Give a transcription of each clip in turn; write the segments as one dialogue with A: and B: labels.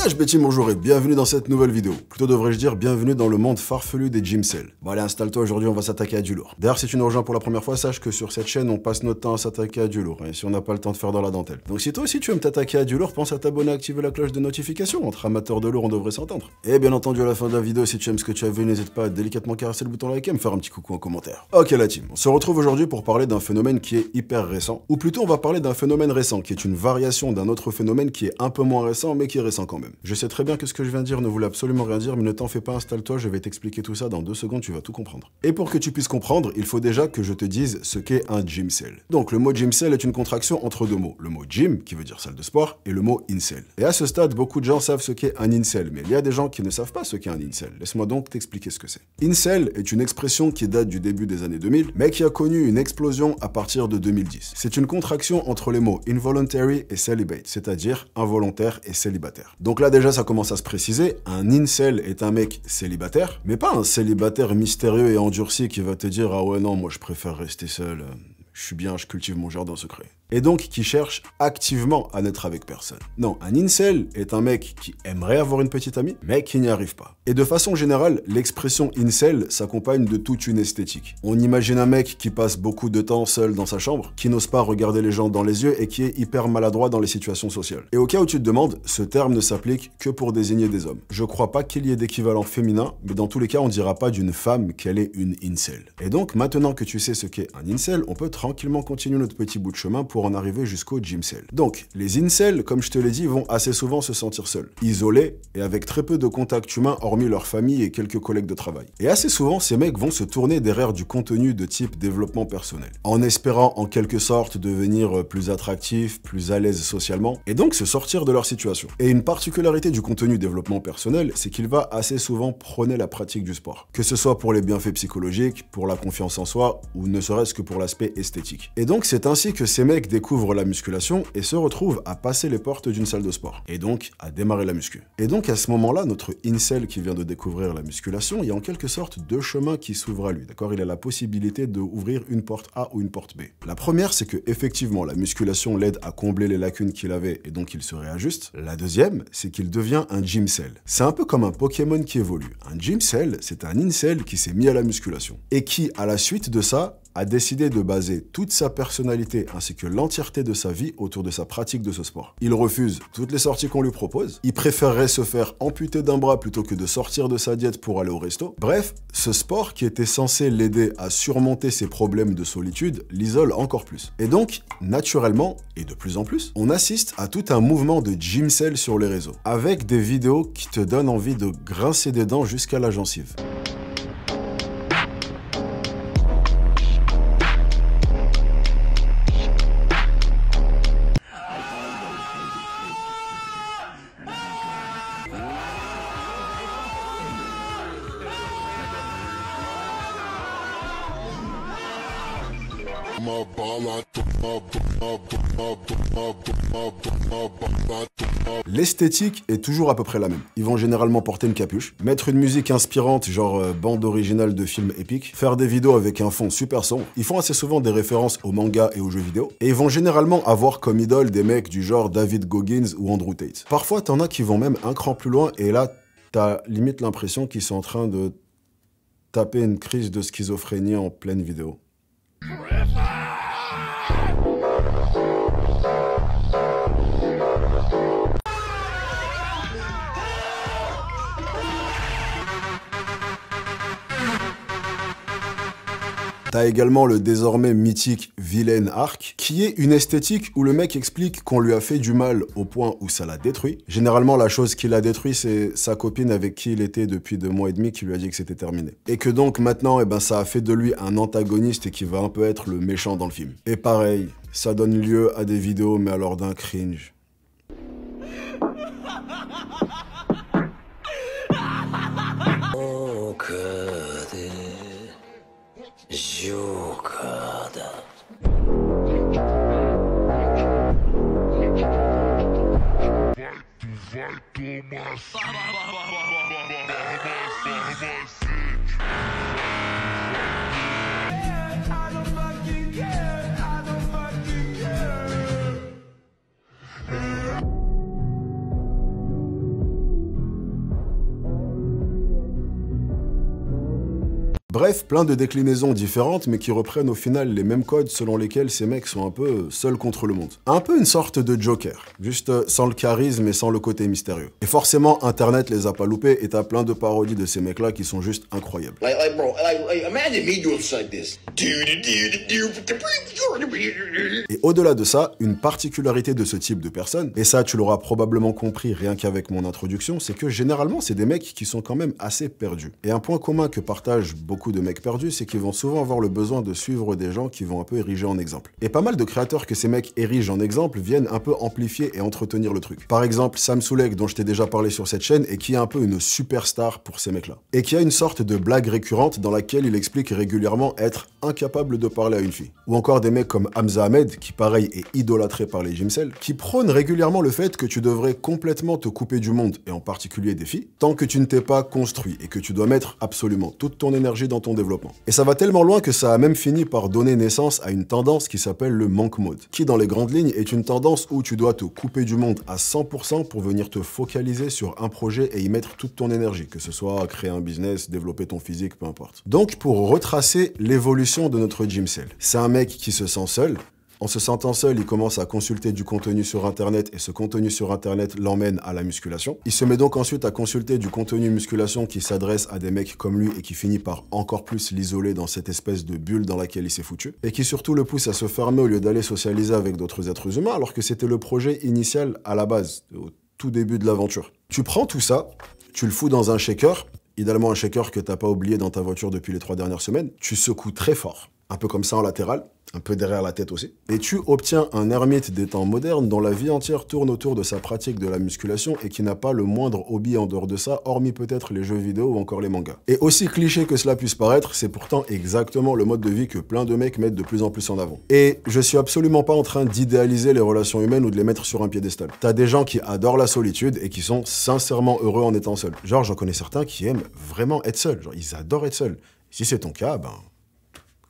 A: Betty, bonjour et bienvenue dans cette nouvelle vidéo. Plutôt devrais-je dire bienvenue dans le monde farfelu des gymcells. Bon allez, installe-toi, aujourd'hui on va s'attaquer à du lourd. D'ailleurs, si tu nous rejoins pour la première fois, sache que sur cette chaîne, on passe notre temps à s'attaquer à du lourd, et si on n'a pas le temps de faire dans la dentelle. Donc si toi aussi tu aimes t'attaquer à du lourd, pense à t'abonner et activer la cloche de notification. Entre amateurs de lourd, on devrait s'entendre. Et bien entendu, à la fin de la vidéo, si tu aimes ce que tu as vu, n'hésite pas à délicatement caresser le bouton like et me faire un petit coucou en commentaire. Ok la team, on se retrouve aujourd'hui pour parler d'un phénomène qui est hyper récent, ou plutôt on va parler d'un phénomène récent, qui est une variation d'un autre phénomène qui est un peu moins récent, mais qui est récent quand même. Je sais très bien que ce que je viens de dire ne voulait absolument rien dire, mais ne t'en fais pas, installe-toi, je vais t'expliquer tout ça dans 2 secondes, tu vas tout comprendre. Et pour que tu puisses comprendre, il faut déjà que je te dise ce qu'est un gymcell. Donc le mot gymcell est une contraction entre 2 mots, le mot gym, qui veut dire salle de sport, et le mot incel. Et à ce stade, beaucoup de gens savent ce qu'est un incel, mais il y a des gens qui ne savent pas ce qu'est un incel. Laisse-moi donc t'expliquer ce que c'est. Incel est une expression qui date du début des années 2000, mais qui a connu une explosion à partir de 2010. C'est une contraction entre les mots involuntary et celibate, c'est-à-dire involontaire et célibataire. Donc là déjà ça commence à se préciser, un incel est un mec célibataire, mais pas un célibataire mystérieux et endurci qui va te dire « Ah ouais non, moi je préfère rester seul, je suis bien, je cultive mon jardin secret ». Et donc qui cherche activement à n'être avec personne. Non, un incel est un mec qui aimerait avoir une petite amie, mais qui n'y arrive pas. Et de façon générale, l'expression incel s'accompagne de toute une esthétique. On imagine un mec qui passe beaucoup de temps seul dans sa chambre, qui n'ose pas regarder les gens dans les yeux et qui est hyper maladroit dans les situations sociales. Et au cas où tu te demandes, ce terme ne s'applique que pour désigner des hommes. Je crois pas qu'il y ait d'équivalent féminin, mais dans tous les cas, on dira pas d'une femme qu'elle est une incel. Et donc, maintenant que tu sais ce qu'est un incel, on peut tranquillement continuer notre petit bout de chemin pour en arriver jusqu'au gymcell. Donc, les incels, comme je te l'ai dit, vont assez souvent se sentir seuls, isolés et avec très peu de contacts humains hormis leur famille et quelques collègues de travail. Et assez souvent, ces mecs vont se tourner derrière du contenu de type développement personnel, en espérant en quelque sorte devenir plus attractifs, plus à l'aise socialement, et donc se sortir de leur situation. Et une particularité du contenu développement personnel, c'est qu'il va assez souvent prôner la pratique du sport, que ce soit pour les bienfaits psychologiques, pour la confiance en soi, ou ne serait-ce que pour l'aspect esthétique. Et donc, c'est ainsi que ces mecs découvrent la musculation et se retrouvent à passer les portes d'une salle de sport, et donc à démarrer la muscu. Et donc à ce moment-là, notre incel qui vient de découvrir la musculation, il y a en quelque sorte 2 chemins qui s'ouvrent à lui, d'accord? Il a la possibilité d'ouvrir une porte A ou une porte B. La première, c'est que effectivement la musculation l'aide à combler les lacunes qu'il avait et donc il se réajuste. La deuxième, c'est qu'il devient un gymcell. C'est un peu comme un Pokémon qui évolue. Un gymcell, c'est un incel qui s'est mis à la musculation et qui, à la suite de ça, a décidé de baser toute sa personnalité ainsi que l'entièreté de sa vie autour de sa pratique de ce sport. Il refuse toutes les sorties qu'on lui propose, il préférerait se faire amputer d'un bras plutôt que de sortir de sa diète pour aller au resto. Bref, ce sport qui était censé l'aider à surmonter ses problèmes de solitude l'isole encore plus. Et donc, naturellement, et de plus en plus, on assiste à tout un mouvement de gymcell sur les réseaux, avec des vidéos qui te donnent envie de grincer des dents jusqu'à la gencive. L'esthétique est toujours à peu près la même. Ils vont généralement porter une capuche, mettre une musique inspirante genre bande originale de films épiques, faire des vidéos avec un fond super sombre. Ils font assez souvent des références aux mangas et aux jeux vidéo, et ils vont généralement avoir comme idole des mecs du genre David Goggins ou Andrew Tate. Parfois, t'en as qui vont même un cran plus loin, et là, t'as limite l'impression qu'ils sont en train de taper une crise de schizophrénie en pleine vidéo. T'as également le désormais mythique vilain arc, qui est une esthétique où le mec explique qu'on lui a fait du mal au point où ça l'a détruit. Généralement, la chose qui l'a détruit, c'est sa copine avec qui il était depuis 2 mois et demi qui lui a dit que c'était terminé. Et que donc maintenant, eh ben, ça a fait de lui un antagoniste et qui va un peu être le méchant dans le film. Et pareil, ça donne lieu à des vidéos, mais alors d'un cringe. Bref, plein de déclinaisons différentes, mais qui reprennent au final les mêmes codes selon lesquels ces mecs sont un peu seuls contre le monde. Un peu une sorte de Joker, juste sans le charisme et sans le côté mystérieux. Et forcément, Internet les a pas loupés et t'as plein de parodies de ces mecs-là qui sont juste incroyables.
B: Imagine me doing something like this.
A: Et au-delà de ça, une particularité de ce type de personnes, et ça tu l'auras probablement compris rien qu'avec mon introduction, c'est que généralement c'est des mecs qui sont quand même assez perdus. Et un point commun que partagent beaucoup de mecs perdus, c'est qu'ils vont souvent avoir le besoin de suivre des gens qui vont un peu ériger en exemple. Et pas mal de créateurs que ces mecs érigent en exemple viennent un peu amplifier et entretenir le truc. Par exemple, Sam Soulek, dont je t'ai déjà parlé sur cette chaîne, et qui est un peu une superstar pour ces mecs-là. Et qui a une sorte de blague récurrente dans laquelle il explique régulièrement être incapable de parler à une fille. Ou encore des mecs comme Hamza Ahmed, qui pareil est idolâtré par les gymcels, qui prônent régulièrement le fait que tu devrais complètement te couper du monde, et en particulier des filles, tant que tu ne t'es pas construit, et que tu dois mettre absolument toute ton énergie dans ton développement. Et ça va tellement loin que ça a même fini par donner naissance à une tendance qui s'appelle le monk mode, qui dans les grandes lignes est une tendance où tu dois te couper du monde à 100% pour venir te focaliser sur un projet et y mettre toute ton énergie, que ce soit créer un business, développer ton physique, peu importe. Donc pour retracer l'évolution de notre gymcell, c'est un mec qui se sent seul. En se sentant seul, il commence à consulter du contenu sur Internet et ce contenu sur Internet l'emmène à la musculation. Il se met donc ensuite à consulter du contenu musculation qui s'adresse à des mecs comme lui et qui finit par encore plus l'isoler dans cette espèce de bulle dans laquelle il s'est foutu. Et qui surtout le pousse à se fermer au lieu d'aller socialiser avec d'autres êtres humains alors que c'était le projet initial à la base, au tout début de l'aventure. Tu prends tout ça, tu le fous dans un shaker, idéalement un shaker que t'as pas oublié dans ta voiture depuis les 3 dernières semaines, tu secoues très fort, un peu comme ça en latéral, un peu derrière la tête aussi. Et tu obtiens un ermite des temps modernes dont la vie entière tourne autour de sa pratique de la musculation et qui n'a pas le moindre hobby en dehors de ça, hormis peut-être les jeux vidéo ou encore les mangas. Et aussi cliché que cela puisse paraître, c'est pourtant exactement le mode de vie que plein de mecs mettent de plus en plus en avant. Et je suis absolument pas en train d'idéaliser les relations humaines ou de les mettre sur un piédestal. T'as des gens qui adorent la solitude et qui sont sincèrement heureux en étant seuls. Genre, j'en connais certains qui aiment vraiment être seuls. Genre, ils adorent être seuls. Si c'est ton cas, ben,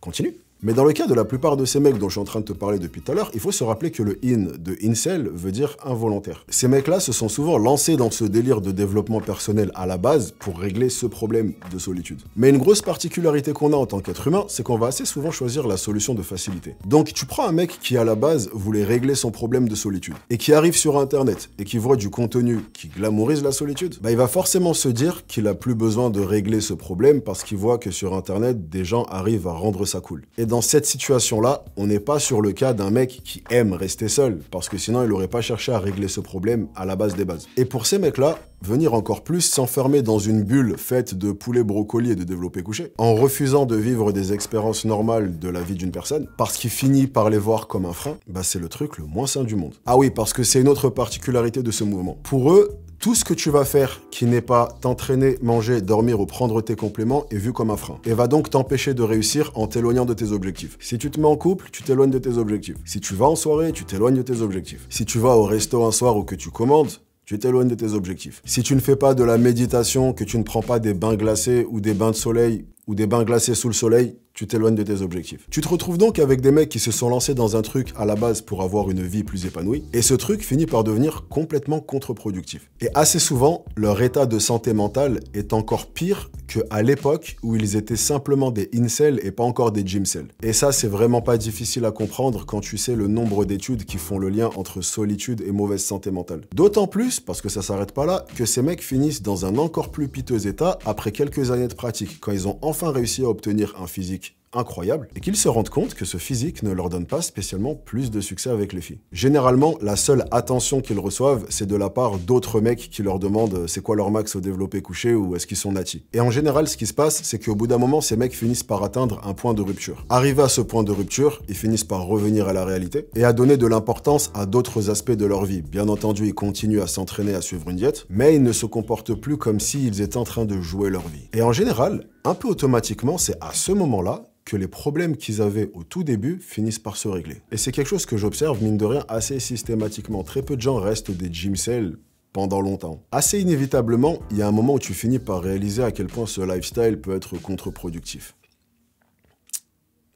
A: continue. Mais dans le cas de la plupart de ces mecs dont je suis en train de te parler depuis tout à l'heure, il faut se rappeler que le in de incel veut dire involontaire. Ces mecs-là se sont souvent lancés dans ce délire de développement personnel à la base pour régler ce problème de solitude. Mais une grosse particularité qu'on a en tant qu'être humain, c'est qu'on va assez souvent choisir la solution de facilité. Donc tu prends un mec qui à la base voulait régler son problème de solitude et qui arrive sur internet et qui voit du contenu qui glamourise la solitude, bah il va forcément se dire qu'il a plus besoin de régler ce problème parce qu'il voit que sur internet des gens arrivent à rendre ça cool. Et dans cette situation-là, on n'est pas sur le cas d'un mec qui aime rester seul, parce que sinon il n'aurait pas cherché à régler ce problème à la base des bases. Et pour ces mecs-là, venir encore plus s'enfermer dans une bulle faite de poulet brocoli et de développé couché, en refusant de vivre des expériences normales de la vie d'une personne, parce qu'il finit par les voir comme un frein, bah c'est le truc le moins sain du monde. Ah oui, parce que c'est une autre particularité de ce mouvement. Pour eux, tout ce que tu vas faire qui n'est pas t'entraîner, manger, dormir ou prendre tes compléments est vu comme un frein et va donc t'empêcher de réussir en t'éloignant de tes objectifs. Si tu te mets en couple, tu t'éloignes de tes objectifs. Si tu vas en soirée, tu t'éloignes de tes objectifs. Si tu vas au resto un soir ou que tu commandes, tu t'éloignes de tes objectifs. Si tu ne fais pas de la méditation, que tu ne prends pas des bains glacés ou des bains de soleil ou des bains glacés sous le soleil, tu t'éloignes de tes objectifs. Tu te retrouves donc avec des mecs qui se sont lancés dans un truc à la base pour avoir une vie plus épanouie, et ce truc finit par devenir complètement contre-productif. Et assez souvent, leur état de santé mentale est encore pire qu'à l'époque où ils étaient simplement des incels et pas encore des gymcels. Et ça, c'est vraiment pas difficile à comprendre quand tu sais le nombre d'études qui font le lien entre solitude et mauvaise santé mentale. D'autant plus, parce que ça s'arrête pas là, que ces mecs finissent dans un encore plus piteux état après quelques années de pratique, quand ils ont enfin réussi à obtenir un physique incroyable et qu'ils se rendent compte que ce physique ne leur donne pas spécialement plus de succès avec les filles. Généralement, la seule attention qu'ils reçoivent, c'est de la part d'autres mecs qui leur demandent c'est quoi leur max au développé couché ou est-ce qu'ils sont natis. Et en général, ce qui se passe, c'est qu'au bout d'un moment, ces mecs finissent par atteindre un point de rupture. Arrivés à ce point de rupture, ils finissent par revenir à la réalité et à donner de l'importance à d'autres aspects de leur vie. Bien entendu, ils continuent à s'entraîner à suivre une diète, mais ils ne se comportent plus comme s'ils étaient en train de jouer leur vie. Et en général, un peu automatiquement, c'est à ce moment-là que les problèmes qu'ils avaient au tout début finissent par se régler. Et c'est quelque chose que j'observe, mine de rien, assez systématiquement. Très peu de gens restent des gymcels pendant longtemps. Assez inévitablement, il y a un moment où tu finis par réaliser à quel point ce lifestyle peut être contre-productif.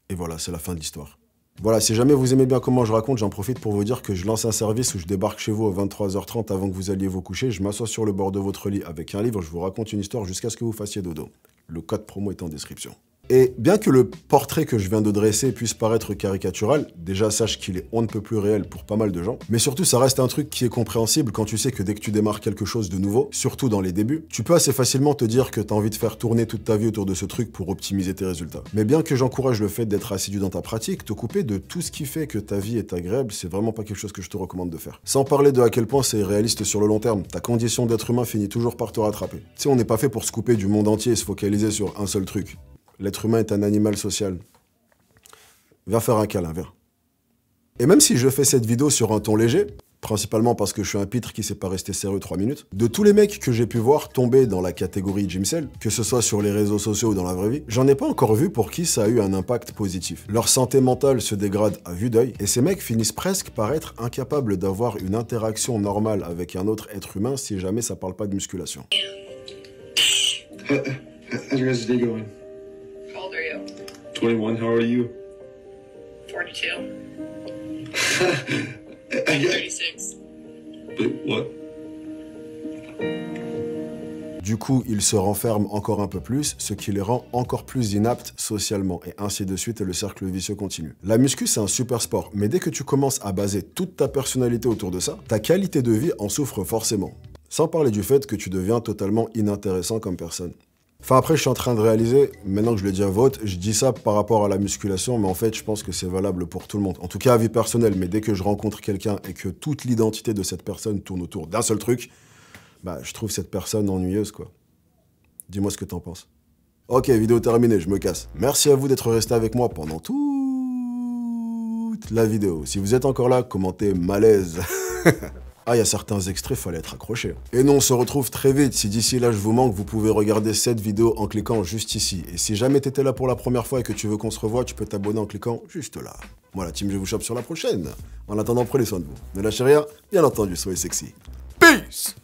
A: Et voilà, c'est la fin de l'histoire. Voilà, si jamais vous aimez bien comment je raconte, j'en profite pour vous dire que je lance un service où je débarque chez vous à 23h30 avant que vous alliez vous coucher. Je m'assois sur le bord de votre lit avec un livre, je vous raconte une histoire jusqu'à ce que vous fassiez dodo. Le code promo est en description. Et bien que le portrait que je viens de dresser puisse paraître caricatural, déjà sache qu'il est on ne peut plus réel pour pas mal de gens, mais surtout ça reste un truc qui est compréhensible quand tu sais que dès que tu démarres quelque chose de nouveau, surtout dans les débuts, tu peux assez facilement te dire que tu as envie de faire tourner toute ta vie autour de ce truc pour optimiser tes résultats. Mais bien que j'encourage le fait d'être assidu dans ta pratique, te couper de tout ce qui fait que ta vie est agréable, c'est vraiment pas quelque chose que je te recommande de faire. Sans parler de à quel point c'est réaliste sur le long terme, ta condition d'être humain finit toujours par te rattraper. Tu sais, on n'est pas fait pour se couper du monde entier et se focaliser sur un seul truc. L'être humain est un animal social. Viens faire un câlin, viens. Et même si je fais cette vidéo sur un ton léger, principalement parce que je suis un pitre qui sait pas rester sérieux 3 minutes, de tous les mecs que j'ai pu voir tomber dans la catégorie Jimcell, que ce soit sur les réseaux sociaux ou dans la vraie vie, j'en ai pas encore vu pour qui ça a eu un impact positif. Leur santé mentale se dégrade à vue d'œil, et ces mecs finissent presque par être incapables d'avoir une interaction normale avec un autre être humain si jamais ça parle pas de musculation.
C: How's your guys' day going?
D: How old are you?
C: 21. How old are you?
D: 42.
C: I got
D: 36.
C: what?
A: Du coup, ils se renferment encore un peu plus, ce qui les rend encore plus inaptes socialement, et ainsi de suite, et le cercle vicieux continue. La muscu, c'est un super sport, mais dès que tu commences à baser toute ta personnalité autour de ça, ta qualité de vie en souffre forcément. Sans parler du fait que tu deviens totalement inintéressant comme personne. Enfin après, je suis en train de réaliser, maintenant que je le dis à vote, je dis ça par rapport à la musculation, mais en fait, je pense que c'est valable pour tout le monde. En tout cas, à vie personnelle, mais dès que je rencontre quelqu'un et que toute l'identité de cette personne tourne autour d'un seul truc, bah, je trouve cette personne ennuyeuse, quoi. Dis-moi ce que t'en penses. Ok, vidéo terminée, je me casse. Merci à vous d'être resté avec moi pendant toute la vidéo. Si vous êtes encore là, commentez malaise. Ah, il y a certains extraits, fallait être accroché. Et nous, on se retrouve très vite. Si d'ici là, je vous manque, vous pouvez regarder cette vidéo en cliquant juste ici. Et si jamais t'étais là pour la première fois et que tu veux qu'on se revoie, tu peux t'abonner en cliquant juste là. Voilà, team, je vous chope sur la prochaine. En attendant, prenez soin de vous. Ne lâchez rien, bien entendu, soyez sexy. Peace!